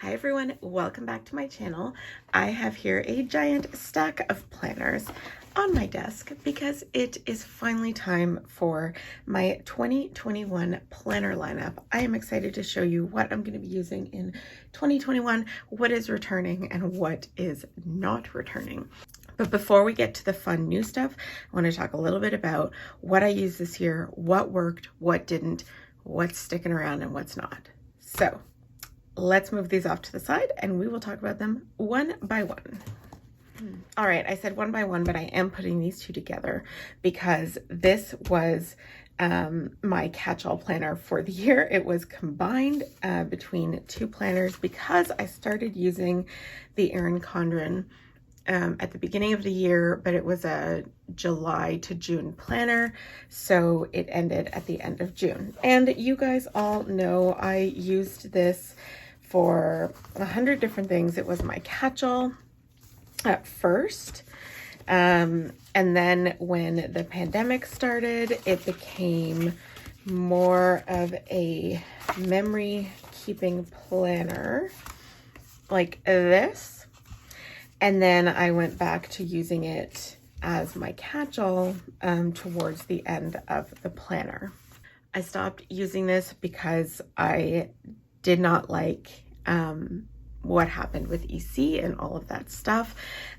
Hi everyone, welcome back to my channel. I have here a giant stack of planners on my desk because it is finally time for my 2021 planner lineup. I am excited to show you what I'm going to be using in 2021, what is returning and what is not returning. But before we get to the fun new stuff, I want to talk a little bit about what I used this year, what worked, what didn't, what's sticking around and what's not. So let's move these off to the side and we will talk about them one by one. All right, I said one by one, but I am putting these two together because this was my catch-all planner for the year. It was combined between two planners because I started using the Erin Condren at the beginning of the year, but it was a July to June planner, so it ended at the end of June. And you guys all know I used this for 100 different things. It was my catch-all at first, and then when the pandemic started, it became more of a memory keeping planner like this. And then I went back to using it as my catch-all towards the end of the planner. I stopped using this because I did not like what happened with EC and all of that stuff,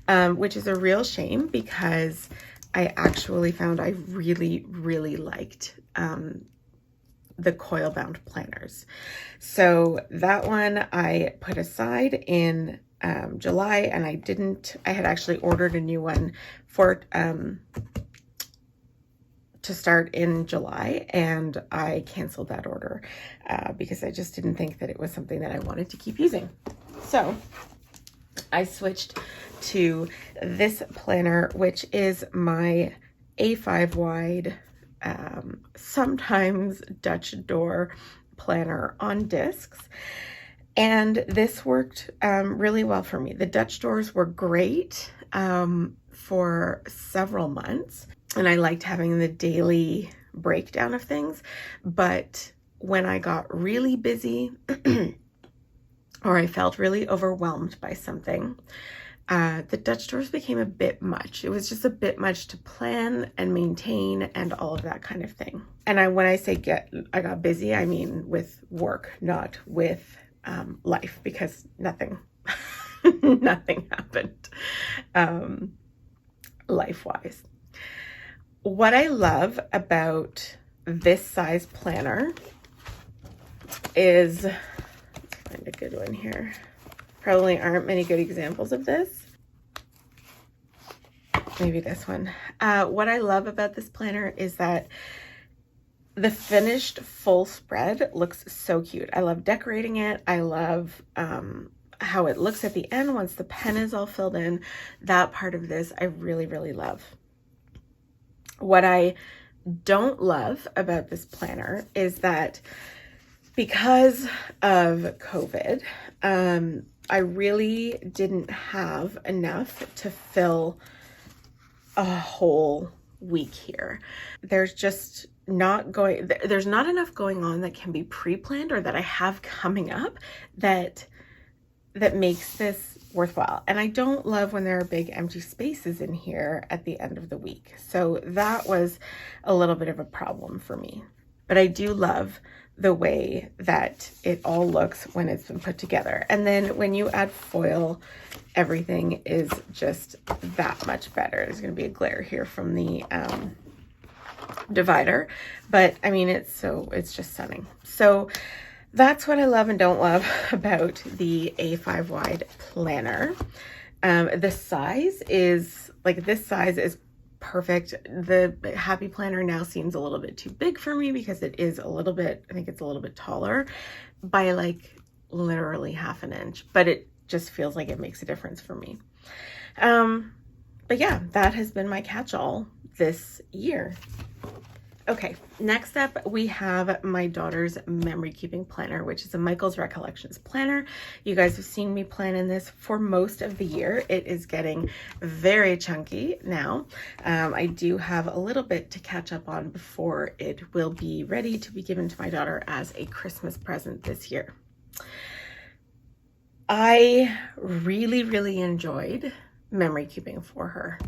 which is a real shame because I actually found I really liked the coil bound planners. So that one I put aside in July, and I had actually ordered a new one for to start in July, and I canceled that order because I just didn't think that it was something that I wanted to keep using. So I switched to this planner, which is my A5 wide, sometimes Dutch door planner on discs. And this worked really well for me. The Dutch doors were great for several months, and I liked having the daily breakdown of things. But when I got really busy or I felt really overwhelmed by something, the Dutch doors became a bit much. It was just a bit much to plan and maintain and all of that kind of thing. And when I say I got busy, I mean with work, not with life, because nothing happened life-wise. What I love about this size planner is, let's find a good one here. Probably aren't many good examples of this. Maybe this one. What I love about this planner is that the finished full spread looks so cute. I love decorating it. I love how it looks at the end once the pen is all filled in. That part of this I really love. What I don't love about this planner is that because of COVID, I really didn't have enough to fill a whole week here. There's not enough going on that can be pre-planned or that I have coming up that makes this worthwhile. And I don't love when there are big empty spaces in here at the end of the week. So that was a little bit of a problem for me. But I do love the way that it all looks when it's been put together. And then when you add foil, everything is just that much better. There's going to be a glare here from the divider, but I mean, it's just stunning. So that's what I love and don't love about the A5 wide planner. The size is this size is perfect. The Happy Planner now seems a little bit too big for me because it is I think it's a little bit taller by literally half an inch, but it just feels like it makes a difference for me. But yeah, that has been my catch-all this year. Okay, next up we have my daughter's memory keeping planner, which is a Michael's Recollections planner. You guys have seen me plan in this for most of the year. It is getting very chunky now. I do have a little bit to catch up on before it will be ready to be given to my daughter as a Christmas present this year. I really, really enjoyed memory keeping for her.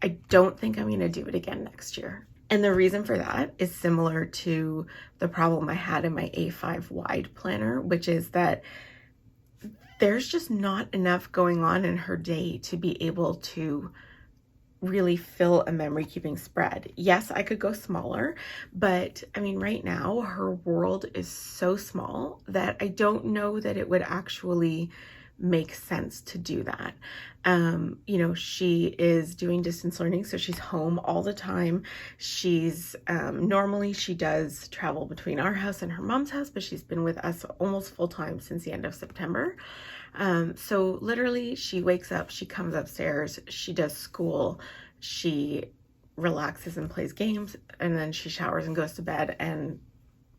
I don't think I'm going to do it again next year. And the reason for that is similar to the problem I had in my A5 wide planner, which is that there's just not enough going on in her day to be able to really fill a memory keeping spread. Yes, I could go smaller, but I mean, right now her world is so small that I don't know that it would actually make sense to do that. You know, she is doing distance learning, so she's home all the time. She's normally she does travel between our house and her mom's house, but she's been with us almost full time since the end of September. So literally she wakes up, she comes upstairs, she does school, she relaxes and plays games, and then she showers and goes to bed and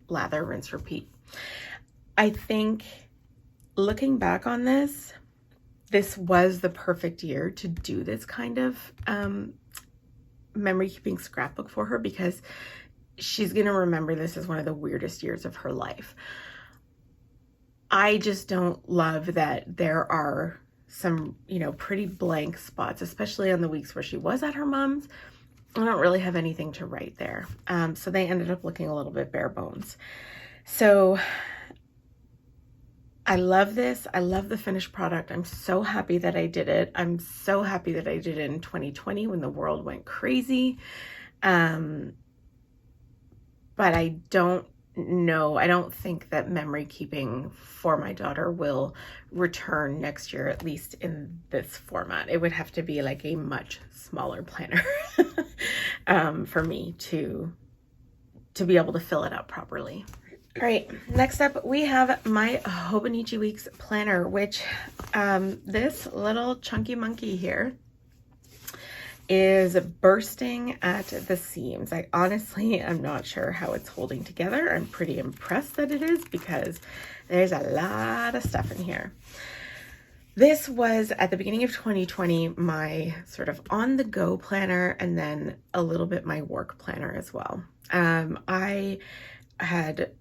lather, rinse, repeat. I think looking back on this, this was the perfect year to do this kind of memory keeping scrapbook for her, because she's going to remember this as one of the weirdest years of her life. I just don't love that there are some, you know, pretty blank spots, especially on the weeks where she was at her mom's. I don't really have anything to write there. So they ended up looking a little bit bare bones. So I love this. I love the finished product. I'm so happy that I did it. I'm so happy that I did it in 2020 when the world went crazy. But I don't think that memory keeping for my daughter will return next year, at least in this format. It would have to be like a much smaller planner for me to be able to fill it up properly. All right, next up we have my Hobonichi Weeks planner, which this little chunky monkey here is bursting at the seams. I honestly am not sure how it's holding together. I'm pretty impressed that it is, because there's a lot of stuff in here. This was at the beginning of 2020 my sort of on the go planner, and then a little bit my work planner as well. I had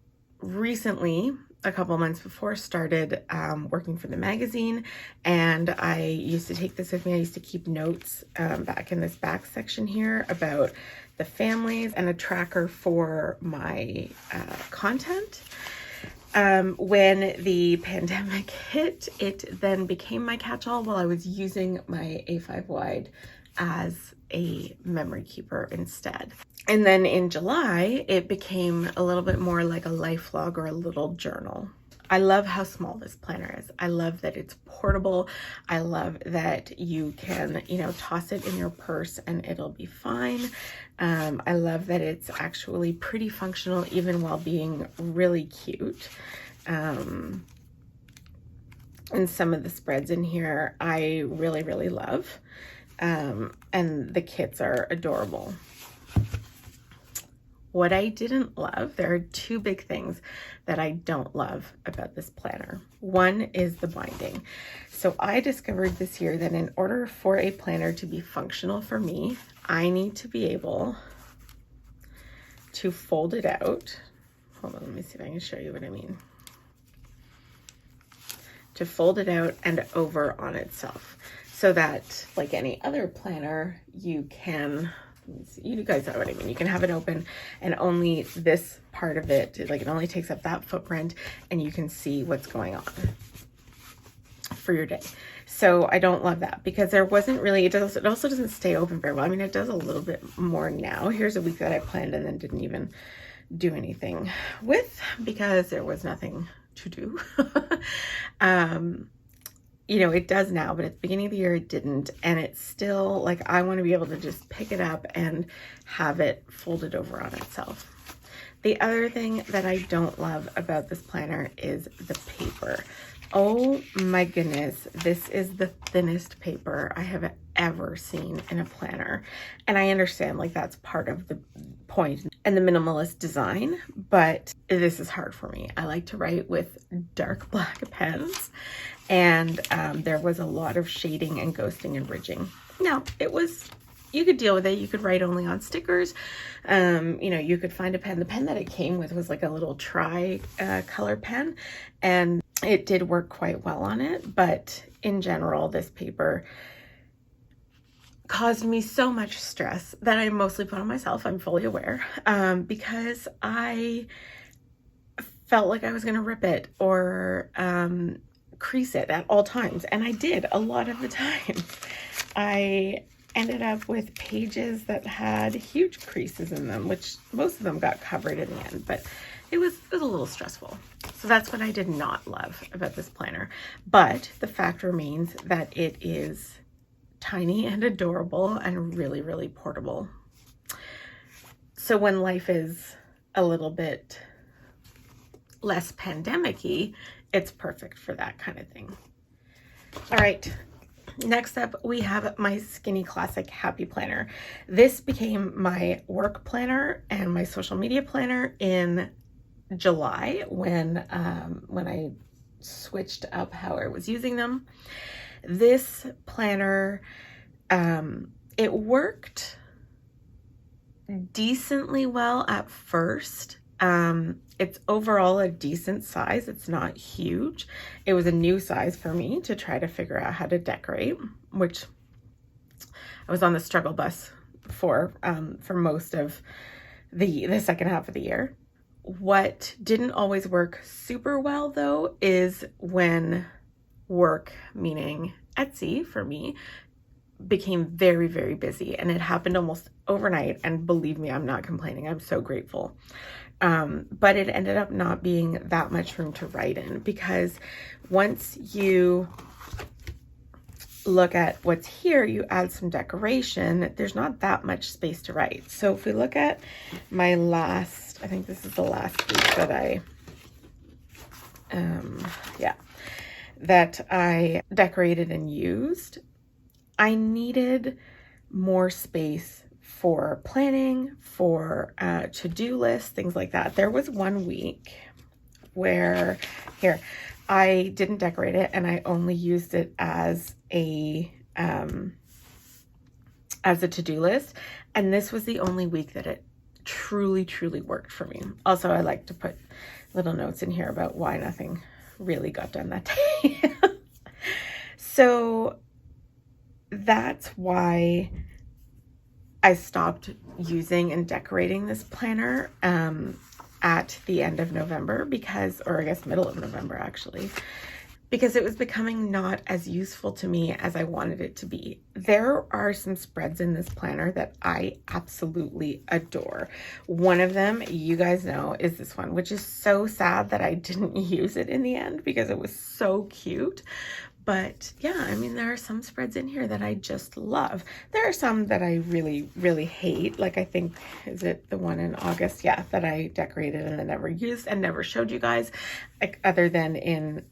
recently, a couple months before, started working for the magazine, and I used to take this with me. I used to keep notes back in this back section here about the families, and a tracker for my content. When the pandemic hit, it then became my catch-all while I was using my A5 wide as a memory keeper instead. And then in July, it became a little bit more like a life log or a little journal. I love how small this planner is. I love that it's portable. I love that you can, you know, toss it in your purse and it'll be fine. I love that it's actually pretty functional even while being really cute. And some of the spreads in here I really, really love. And the kits are adorable. What I didn't love, there are two big things that I don't love about this planner. One is the binding. So I discovered this year that in order for a planner to be functional for me, I need to be able to fold it out. Hold on, let me see if I can show you what I mean. To fold it out and over on itself, so that like any other planner, you can, you guys know what I mean, you can have it open and only this part of it, like it only takes up that footprint and you can see what's going on for your day. So I don't love that, because there wasn't really, it also doesn't stay open very well. I mean, it does a little bit more now. Here's a week that I planned and then didn't even do anything with, because there was nothing to do. You know, it does now, but at the beginning of the year it didn't, and it's still like I want to be able to just pick it up and have it folded over on itself. The other thing that I don't love about this planner is the paper. Oh my goodness, this is the thinnest paper I have ever seen in a planner. And I understand like that's part of the point and the minimalist design, but this is hard for me. I like to write with dark black pens, and there was a lot of shading and ghosting and ridging. Now, it was, you could deal with it. You could write only on stickers. You know, you could find a pen. The pen that it came with was like a little tri color pen, and it did work quite well on it, but in general, this paper caused me so much stress that I mostly put on myself, I'm fully aware, because I felt like I was going to rip it or crease it at all times. And I did a lot of the times. I ended up with pages that had huge creases in them, which most of them got covered in the end, but it was a little stressful. So that's what I did not love about this planner. But the fact remains that it is tiny and adorable and really, really portable. So when life is a little bit less pandemic-y, it's perfect for that kind of thing. All right, next up we have my Skinny Classic Happy Planner. This became my work planner and my social media planner in July when I switched up how I was using them. This planner, it worked decently well at first. It's overall a decent size. It's not huge. It was a new size for me to try to figure out how to decorate, which I was on the struggle bus for most of the second half of the year. What didn't always work super well though is when work, meaning Etsy for me, became very, very busy, and it happened almost overnight. And believe me, I'm not complaining. I'm so grateful. But it ended up not being that much room to write in, because once you look at what's here, you add some decoration, there's not that much space to write. So if we look at my last, I think this is the last week that I decorated and used, I needed more space for planning, for to-do lists, things like that. There was one week where I didn't decorate it and I only used it as a to-do list. And this was the only week that it truly, truly worked for me. Also, I like to put little notes in here about why nothing really got done that day. So that's why I stopped using and decorating this planner at the end of November, or I guess middle of November actually, because it was becoming not as useful to me as I wanted it to be. There are some spreads in this planner that I absolutely adore. One of them, you guys know, is this one, which is so sad that I didn't use it in the end because it was so cute. But yeah, I mean, there are some spreads in here that I just love. There are some that I really, really hate. Like, I think, is it the one in August? Yeah, that I decorated and then never used and never showed you guys, like, other than in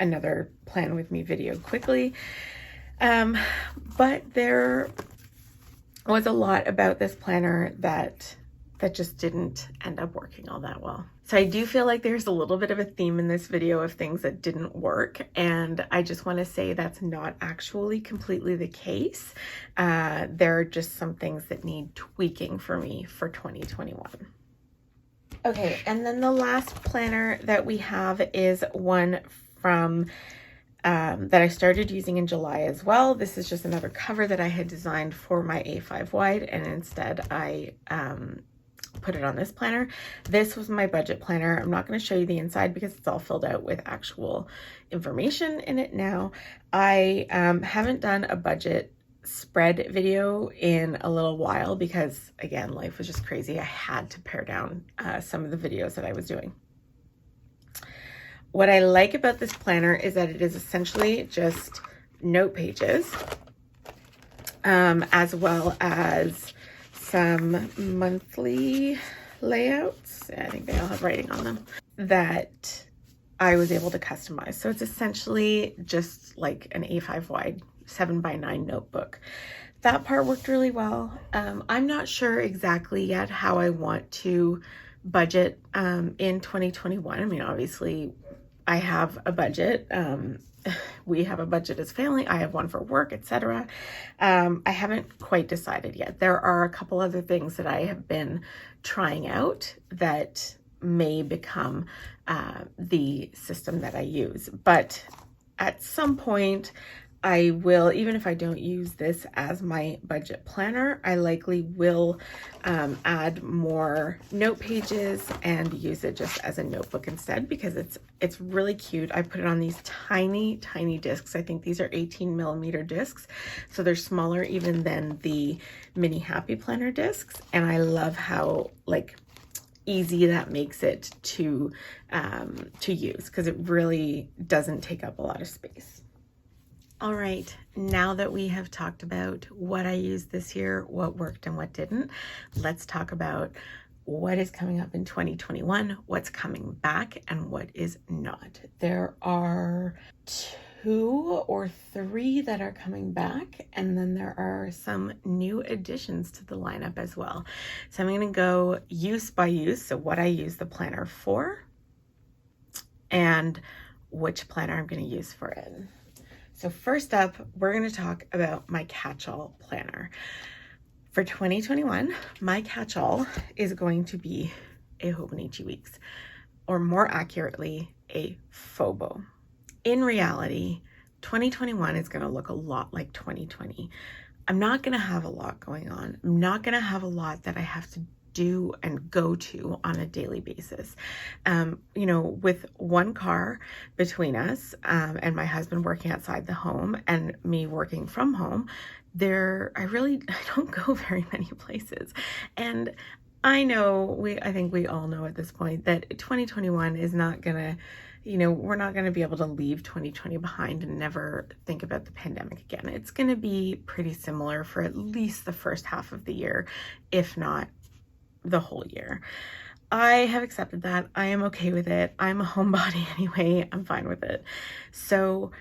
another Plan With Me video quickly. But there was a lot about this planner that just didn't end up working all that well. So I do feel like there's a little bit of a theme in this video of things that didn't work, and I just want to say that's not actually completely the case. There are just some things that need tweaking for me for 2021. Okay, and then the last planner that we have is one from that I started using in July as well. This is just another cover that I had designed for my A5 wide, and instead I put it on this planner. This was my budget planner. I'm not going to show you the inside because it's all filled out with actual information in it now. I haven't done a budget spread video in a little while because, again, life was just crazy. I had to pare down some of the videos that I was doing. What I like about this planner is that it is essentially just note pages, as well as some monthly layouts. I think they all have writing on them that I was able to customize. So it's essentially just like an A5 wide 7x9 notebook. That part worked really well. I'm not sure exactly yet how I want to budget in 2021. I mean, obviously I have a budget. We have a budget as family. I have one for work, etc. I haven't quite decided yet. There are a couple other things that I have been trying out that may become the system that I use. But at some point, I will, even if I don't use this as my budget planner, I likely will add more note pages and use it just as a notebook instead, because it's really cute. I put it on these tiny discs. I think these are 18mm discs, so they're smaller even than the mini Happy Planner discs, and I love how like easy that makes it to use, because it really doesn't take up a lot of space. All right, now that we have talked about what I used this year, what worked and what didn't, let's talk about what is coming up in 2021, what's coming back, and what is not. There are 2 or 3 that are coming back, and then there are some new additions to the lineup as well. So I'm going to go use by use, so what I use the planner for, and which planner I'm going to use for it. So first up, we're going to talk about my catch-all planner. For 2021, my catch-all is going to be a Hobonichi Weeks, or more accurately, a Phobo. In reality, 2021 is going to look a lot like 2020. I'm not going to have a lot going on. I'm not going to have a lot that I have to do and go to on a daily basis. You know, with one car between us, and my husband working outside the home and me working from home, I don't go very many places. And I think we all know at this point that 2021 is not gonna, we're not going to be able to leave 2020 behind and never think about the pandemic again. It's going to be pretty similar for at least the first half of the year, if not the whole year. I have accepted that. I am okay with it. I'm a homebody anyway. I'm fine with it. So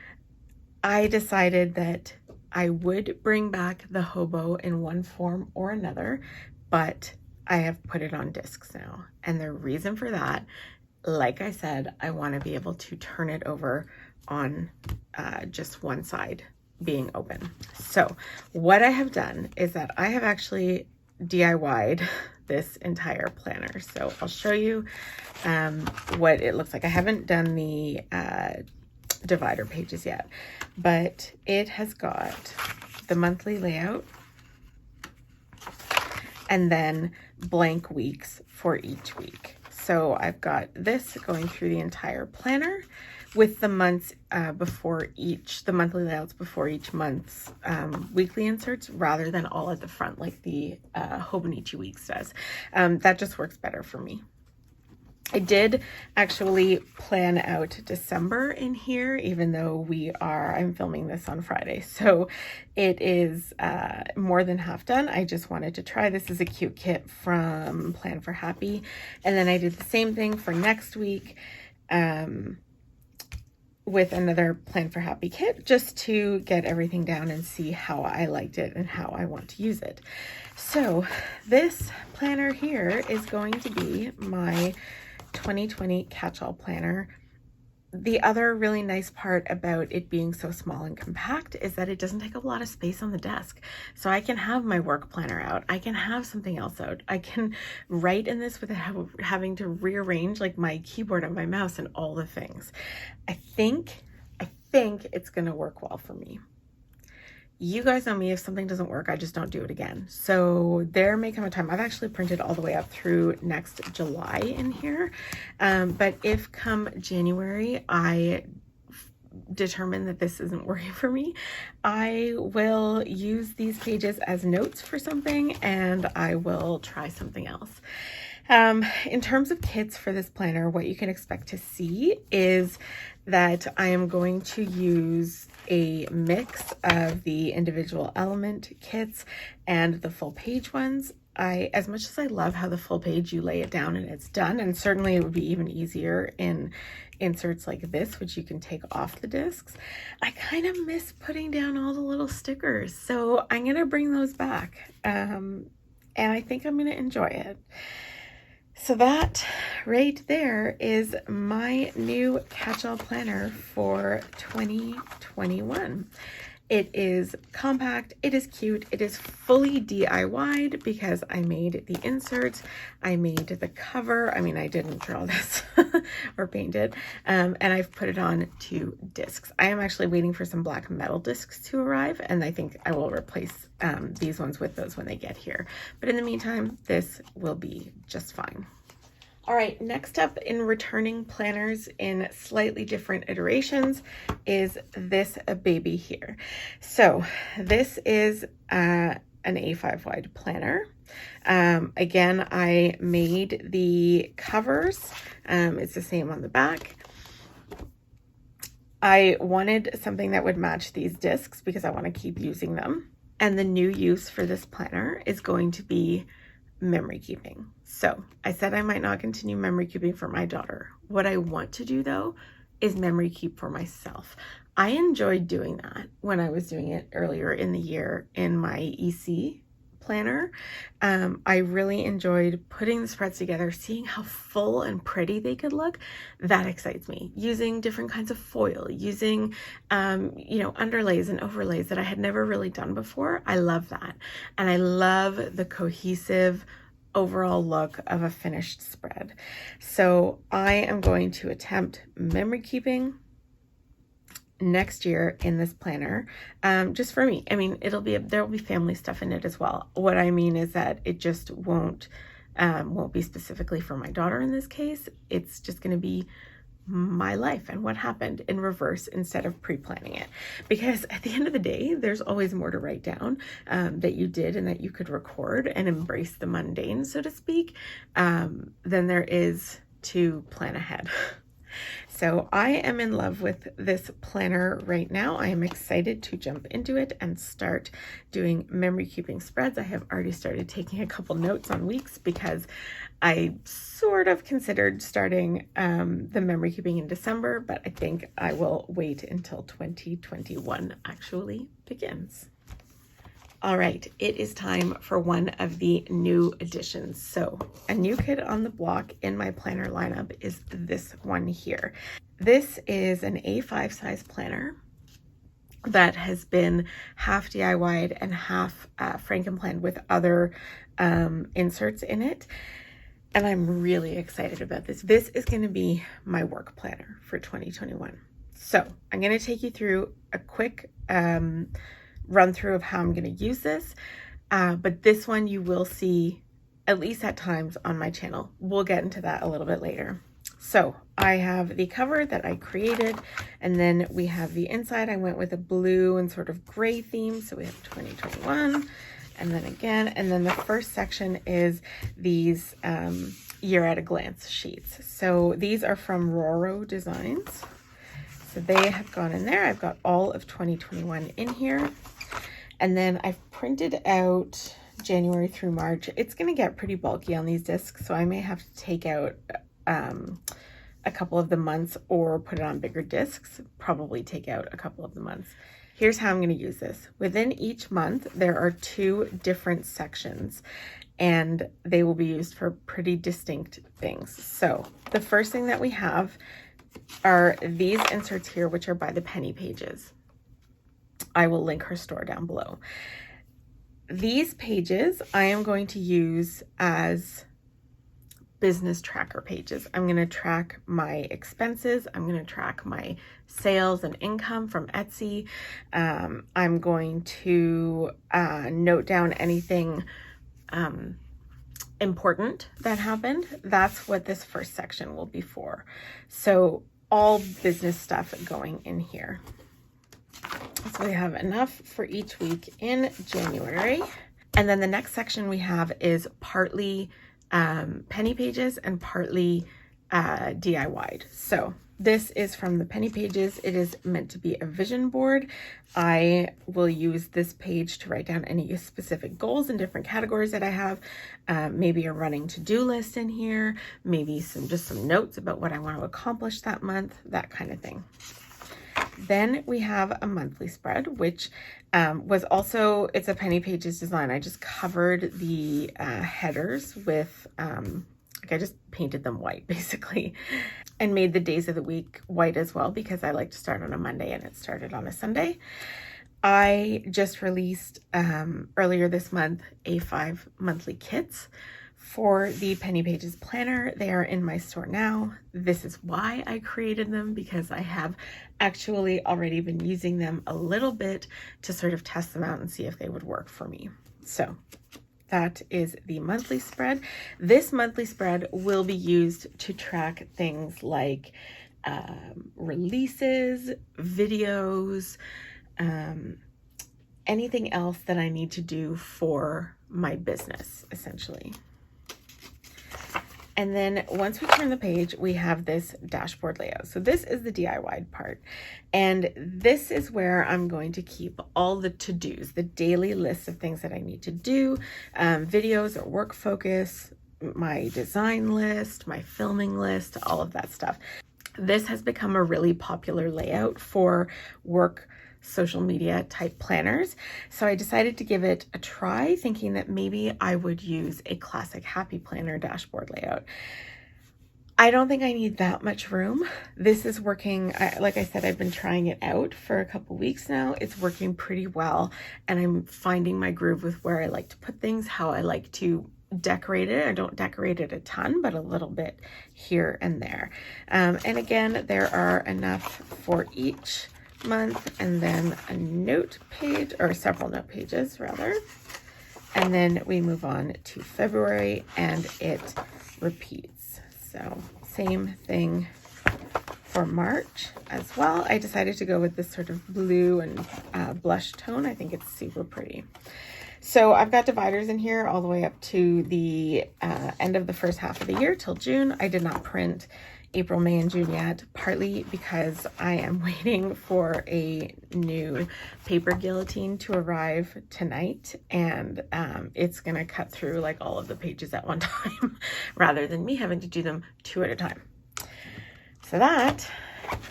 I decided that I would bring back the Hobo in one form or another, but I have put it on discs now. And the reason for that, like I said, I want to be able to turn it over on just one side being open. So what I have done is that I have actually DIY'd this entire planner. So I'll show you what it looks like. I haven't done the divider pages yet, but it has got the monthly layout and then blank weeks for each week. So I've got this going through the entire planner with the months the monthly layouts before each month's weekly inserts, rather than all at the front like the Hobonichi Weeks does. That just works better for me. I did actually plan out December in here, even though I'm filming this on Friday. So it is more than half done. I just wanted to try. This is a cute kit from Plan for Happy. And then I did the same thing for next week with another Plan for Happy kit, just to get everything down and see how I liked it and how I want to use it. So this planner here is going to be my 2020 catch-all planner. The other really nice part about it being so small and compact is that it doesn't take up a lot of space on the desk. So I can have my work planner out. I can have something else out. I can write in this without having to rearrange like my keyboard and my mouse and all the things. I think it's going to work well for me. You guys know me, if something doesn't work, I just don't do it again. So there may come a time, I've actually printed all the way up through next July in here. But if come January, I determine that this isn't working for me, I will use these pages as notes for something, and I will try something else. In terms of kits for this planner, what you can expect to see is that I am going to use a mix of the individual element kits and the full page ones. As much as I love how the full page, you lay it down and it's done, and certainly it would be even easier in inserts like this, which you can take off the discs, I kind of miss putting down all the little stickers. So I'm going to bring those back, and I think I'm going to enjoy it. So that right there is my new catch-all planner for 2021. It is compact, it is cute, it is fully DIY'd because I made the inserts, I made the cover. I mean, I didn't draw this or paint it, and I've put it on 2 discs. I am actually waiting for some black metal discs to arrive, and I think I will replace these ones with those when they get here. But in the meantime, this will be just fine. All right, next up in returning planners in slightly different iterations is this baby here. So this is an A5 wide planner. Again, I made the covers. It's the same on the back. I wanted something that would match these discs because I want to keep using them. And the new use for this planner is going to be memory keeping. So I said I might not continue memory keeping for my daughter. What I want to do though is memory keep for myself. I enjoyed doing that when I was doing it earlier in the year in my EC planner. I really enjoyed putting the spreads together, seeing how full and pretty they could look. That excites me. Using different kinds of foil, using, underlays and overlays that I had never really done before. I love that. And I love the cohesive overall look of a finished spread. So I am going to attempt memory keeping next year in this planner, just for me. I mean, there will be family stuff in it as well. What I mean is that it just won't be specifically for my daughter in this case. It's just going to be my life and what happened in reverse instead of pre-planning it, because at the end of the day, there's always more to write down that you did and that you could record and embrace the mundane, so to speak, than there is to plan ahead. So I am in love with this planner right now. I am excited to jump into it and start doing memory keeping spreads. I have already started taking a couple notes on weeks because I sort of considered starting the memory keeping in December, but I think I will wait until 2021 actually begins. All right, it is time for one of the new additions. So a new kid on the block in my planner lineup is this one here. This is an A5 size planner that has been half DIY'd and half Frankenplanned with other inserts in it. And I'm really excited about this. This is going to be my work planner for 2021. So I'm going to take you through a quick run through of how I'm going to use this. But this one you will see at least at times on my channel. We'll get into that a little bit later. So I have the cover that I created, and then we have the inside. I went with a blue and sort of gray theme. So we have 2021, and then again, and then the first section is these year at a glance sheets. So these are from Roro Designs. So they have gone in there. I've got all of 2021 in here. And then I've printed out January through March. It's going to get pretty bulky on these discs, so I may have to take out a couple of the months or put it on bigger discs. Probably take out a couple of the months. Here's how I'm going to use this. Within each month, there are 2 different sections, and they will be used for pretty distinct things. So the first thing that we have are these inserts here, which are by the Penny Pages. I will link her store down below. These pages I am going to use as business tracker pages. I'm going to track my expenses. I'm going to track my sales and income from Etsy. I'm going to note down anything important that happened. That's what this first section will be for. So all business stuff going in here. So we have enough for each week in January. And then the next section we have is partly Penny Pages and partly DIY'd. So this is from the Penny Pages. It is meant to be a vision board. I will use this page to write down any specific goals in different categories that I have. Maybe a running to-do list in here, maybe just some notes about what I want to accomplish that month, that kind of thing. Then we have a monthly spread, which was also, it's a Penny Pages design. I just covered the headers with, I just painted them white basically, and made the days of the week white as well, because I like to start on a Monday and it started on a Sunday. I just released earlier this month A5 monthly kits for the Penny Pages planner. They are in my store now. This is why I created them, because I have actually already been using them a little bit to sort of test them out and see if they would work for me. So that is the monthly spread. This monthly spread will be used to track things like releases, videos, anything else that I need to do for my business, essentially. And then once we turn the page, we have this dashboard layout. So this is the DIY part. And this is where I'm going to keep all the to-dos, the daily list of things that I need to do, videos or work focus, my design list, my filming list, all of that stuff. This has become a really popular layout for work social media type planners. So I decided to give it a try, thinking that maybe I would use a classic Happy Planner dashboard layout. I don't think I need that much room. This is working, like I said, I've been trying it out for a couple weeks now. It's working pretty well, and I'm finding my groove with where I like to put things, how I like to decorate it. I don't decorate it a ton, but a little bit here and there. And again, there are enough for each month, and then a note page, or several note pages rather, and then we move on to February and it repeats. So same thing for March as well. I decided to go with this sort of blue and blush tone. I think it's super pretty. So I've got dividers in here all the way up to the end of the first half of the year till June. I did not print April, May, and June yet, partly because I am waiting for a new paper guillotine to arrive tonight, and it's gonna cut through like all of the pages at one time rather than me having to do them two at a time. So that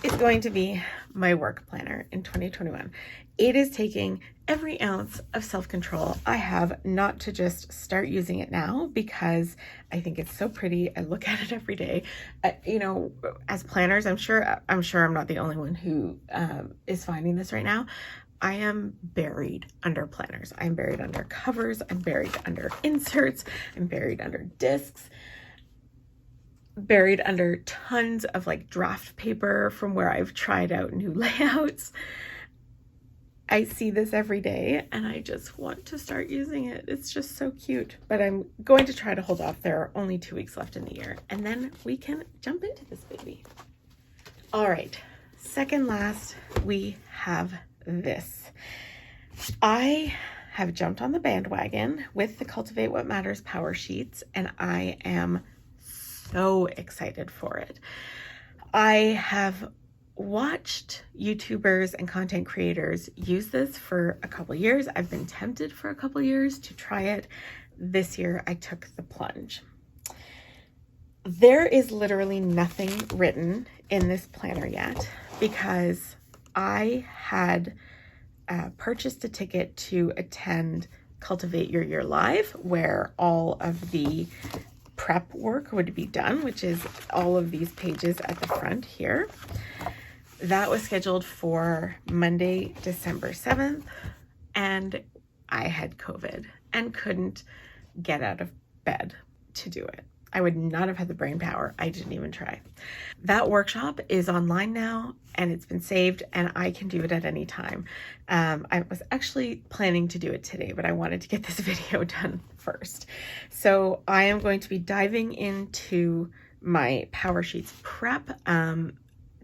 is going to be my work planner in 2021. It is taking every ounce of self-control I have not to just start using it now, because I think it's so pretty. I look at it every day. You know, as planners, I'm sure I'm not the only one who is finding this right now. I am buried under planners. I'm buried under covers. I'm buried under inserts. I'm buried under discs. Buried under tons of like draft paper from where I've tried out new layouts. I see this every day and I just want to start using it. It's just so cute, but I'm going to try to hold off. There are only 2 weeks left in the year, and then we can jump into this baby. All right, second last, we have this. I have jumped on the bandwagon with the Cultivate What Matters power sheets, and I am so excited for it. I have watched YouTubers and content creators use this for a couple years. I've been tempted for a couple years to try it. This year I took the plunge. There is literally nothing written in this planner yet, because I had purchased a ticket to attend Cultivate Your Year Live, where all of the prep work would be done, which is all of these pages at the front here. That was scheduled for Monday, December 7th, and I had COVID and couldn't get out of bed to do it. I would not have had the brain power. I didn't even try. That workshop is online now, and it's been saved, and I can do it at any time. I was actually planning to do it today, but I wanted to get this video done first. So I am going to be diving into my Power Sheets prep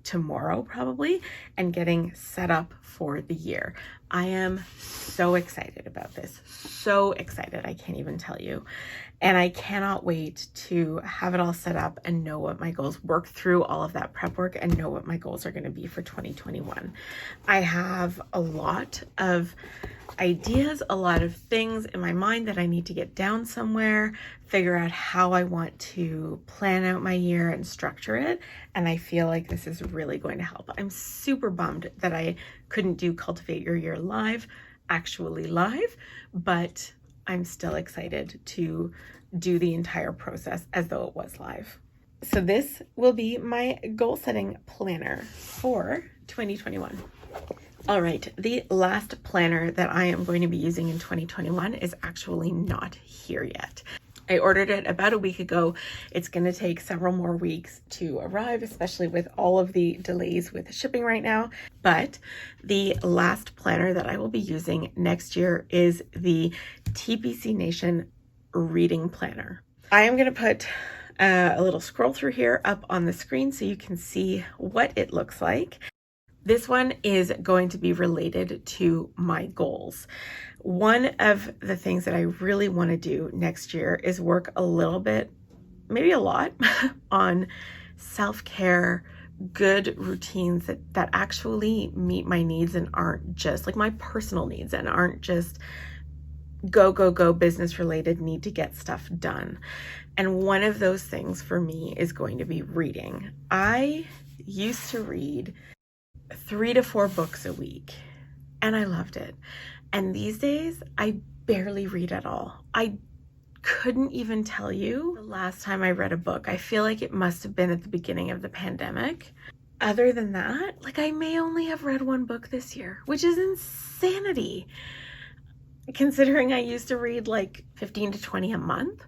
tomorrow probably, and getting set up for the year. I am so excited about this. So excited, I can't even tell you. And I cannot wait to have it all set up and know what my goals, work through all of that prep work and know what my goals are going to be for 2021. I have a lot of ideas, a lot of things in my mind that I need to get down somewhere, figure out how I want to plan out my year and structure it. And I feel like this is really going to help. I'm super bummed that I couldn't do Cultivate Your Year live, actually live, but I'm still excited to do the entire process as though it was live. So this will be my goal setting planner for 2021. All right, the last planner that I am going to be using in 2021 is actually not here yet. I ordered it about a week ago. It's going to take several more weeks to arrive, especially with all of the delays with shipping right now. But the last planner that I will be using next year is the TPC Nation Reading Planner. I am going to put a little scroll through here up on the screen so you can see what it looks like. This one is going to be related to my goals. One of the things that I really want to do next year is work a little bit, maybe a lot, on self-care, good routines that actually meet my needs and aren't just like my personal needs and aren't just go business related, need to get stuff done. And one of those things for me is going to be reading. I used to read 3 to 4 books a week, and I loved it. And these days, I barely read at all. I couldn't even tell you the last time I read a book. I feel like it must have been at the beginning of the pandemic. Other than that, like I may only have read 1 book this year, which is insanity, considering I used to read like 15 to 20 a month.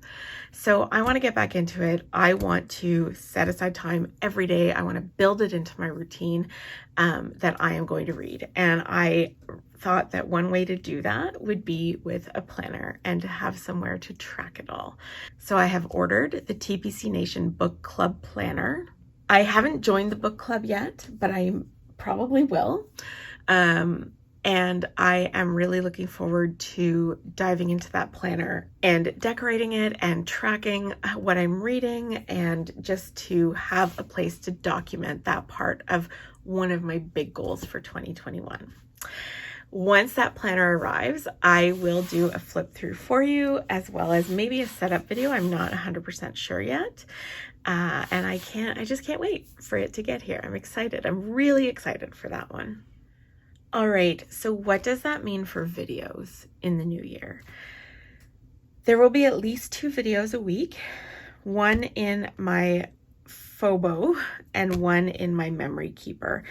So I want to get back into it. I want to set aside time every day. I want to build it into my routine that I am going to read. And I thought that one way to do that would be with a planner and to have somewhere to track it all. So I have ordered the TPC Nation Book Club Planner. I haven't joined the book club yet, but I probably will. And I am really looking forward to diving into that planner and decorating it and tracking what I'm reading, and just to have a place to document that part of one of my big goals for 2021. Once that planner arrives, I will do a flip through for you, as well as maybe a setup video. I'm not 100% sure yet. And I just can't wait for it to get here. I'm excited. I'm really excited for that one. All right, so what does that mean for videos in the new year? There will be at least 2 videos a week, one in my Phobo and one in my memory keeper.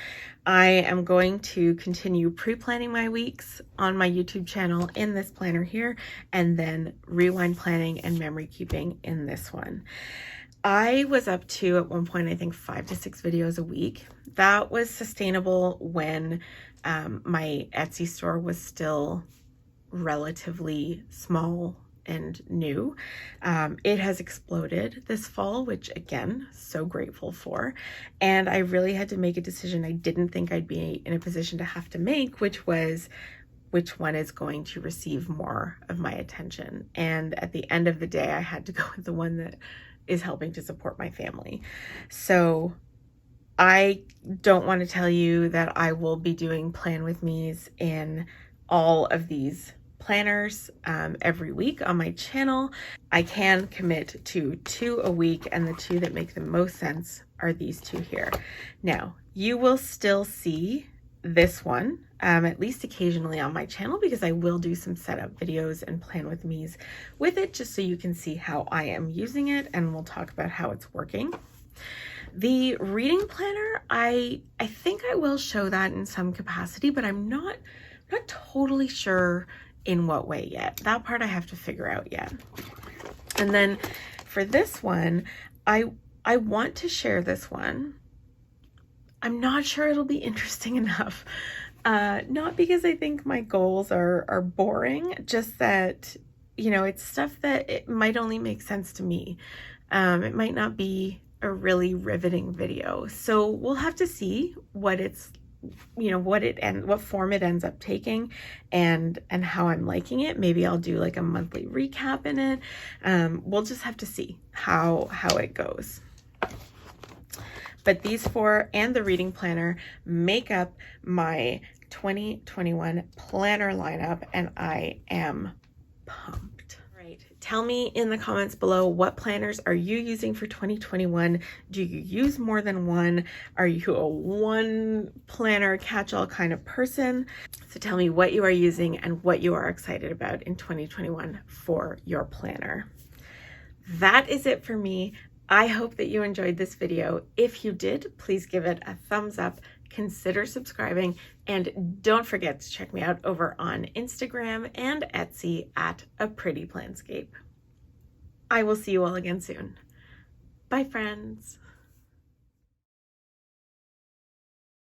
I am going to continue pre-planning my weeks on my YouTube channel in this planner here, and then rewind planning and memory keeping in this one. I was up to, at one point, I think 5 to 6 videos a week. That was sustainable when my Etsy store was still relatively small and new. It has exploded this fall, which again, so grateful for. And I really had to make a decision I didn't think I'd be in a position to have to make, which was which one is going to receive more of my attention. And at the end of the day, I had to go with the one that is helping to support my family. So I don't want to tell you that I will be doing Plan With Me's in all of these planners every week on my channel. I can commit to 2 a week, and the 2 that make the most sense are these 2 here. Now, you will still see this one at least occasionally on my channel, because I will do some setup videos and Plan With Me's with it, just so you can see how I am using it, and we'll talk about how it's working. The reading planner, I think I will show that in some capacity, but I'm not totally sure in what way yet. That part I have to figure out yet. And then for this one, I want to share this one. I'm not sure it'll be interesting enough. Not because I think my goals are boring, just that, you know, it's stuff that it might only make sense to me. It might not be a really riveting video. So we'll have to see what it's, you know, what form it ends up taking, and how I'm liking it. Maybe I'll do like a monthly recap in it. We'll just have to see how it goes. But these 4 and the reading planner make up my 2021 planner lineup, and I am pumped. Right. Tell me in the comments below, what planners are you using for 2021? Do you use more than one? Are you a one planner catch-all kind of person? So tell me what you are using and what you are excited about in 2021 for your planner. That is it for me. I hope that you enjoyed this video. If you did, please give it a thumbs up, consider subscribing, and don't forget to check me out over on Instagram and Etsy at A Pretty Planscape. I will see you all again soon. Bye, friends.